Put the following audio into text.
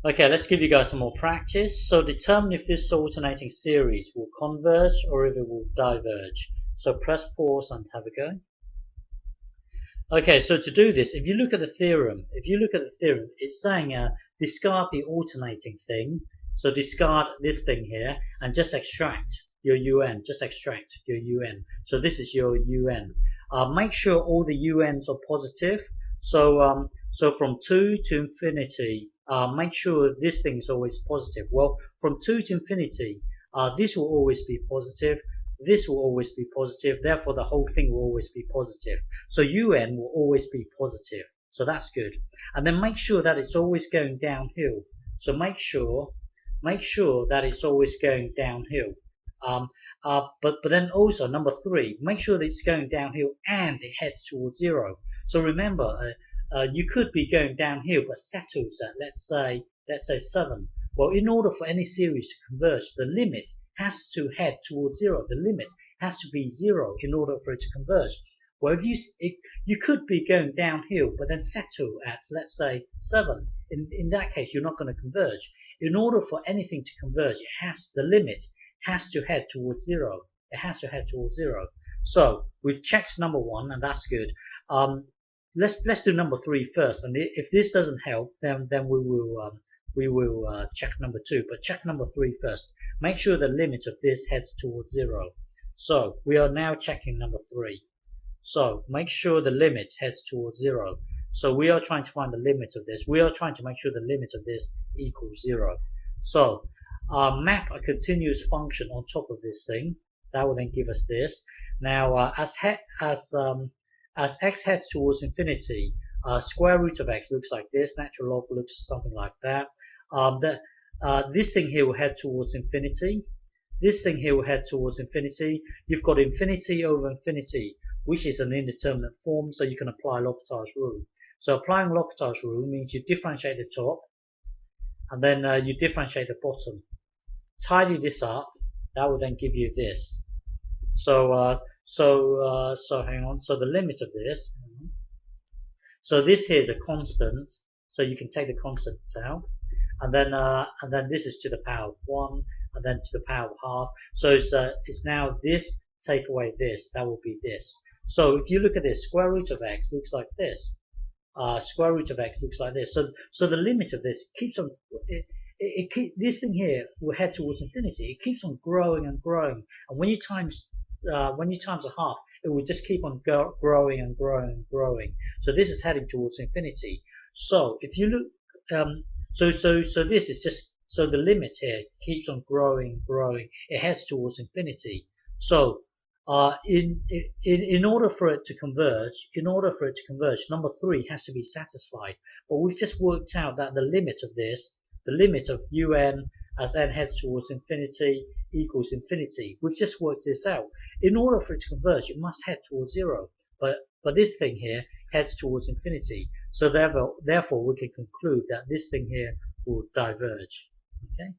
Okay, let's give you guys some more practice. So determine if this alternating series will converge or if it will diverge. So press pause and have a go. Okay, so to do this, if you look at the theorem, it's saying discard the alternating thing. So discard this thing here and just extract your UN. Just extract your UN. So this is your UN. Make sure all the UNs are positive. So from 2 to infinity, make sure this thing is always positive. Well, from 2 to infinity, this will always be positive. This will always be positive, therefore the whole thing will always be positive. So UN will always be positive. So that's good. And then make sure that it's always going downhill. So make sure that it's always going downhill. But then also number 3, make sure that it's going downhill and it heads towards 0. So remember, you could be going downhill but settles at let's say 7. Well, in order for any series to converge, the limit has to head towards 0. The limit has to be 0 in order for it to converge. Well, you could be going downhill but then settle at let's say 7. In that case, you're not going to converge. In order for anything to converge, the limit has to head towards 0. It has to head towards 0. So we've checked number 1, and that's good. Let's do number 3 first, and if this doesn't help, then we will check number 2, but check number 3 first. Make sure the limit of this heads towards 0. So we are now checking number 3. So make sure the limit heads towards 0. So we are trying to find the limit of this. We are trying to make sure the limit of this equals 0. So map a continuous function on top of this thing. That will then give us this. Now as x heads towards infinity, square root of x looks like this. Natural log looks something like that. This thing here will head towards infinity. This thing here will head towards infinity. You've got infinity over infinity, which is an indeterminate form, so you can apply L'Hopital's rule. So applying L'Hopital's rule means you differentiate the top, and then you differentiate the bottom. Tidy this up. That will then give you this. So hang on. So the limit of this. So this here is a constant. So you can take the constant out, and then this is to the power of 1, and then to the power of half. So it's now this take away this. That will be this. So if you look at this, square root of x looks like this. Square root of x looks like this. So the limit of this keeps on. This thing here will head towards infinity. It keeps on growing and growing, and when you times a half, it will just keep on growing and growing and growing. So this is heading towards infinity. So if you look, so this is just so the limit here keeps on growing, growing. It heads towards infinity. So in order for it to converge, number 3 has to be satisfied. But we've just worked out that the limit of this, the limit of UN as n heads towards infinity equals infinity. We've just worked this out. In order for it to converge, it must head towards 0. But this thing here heads towards infinity. So therefore we can conclude that this thing here will diverge. Okay.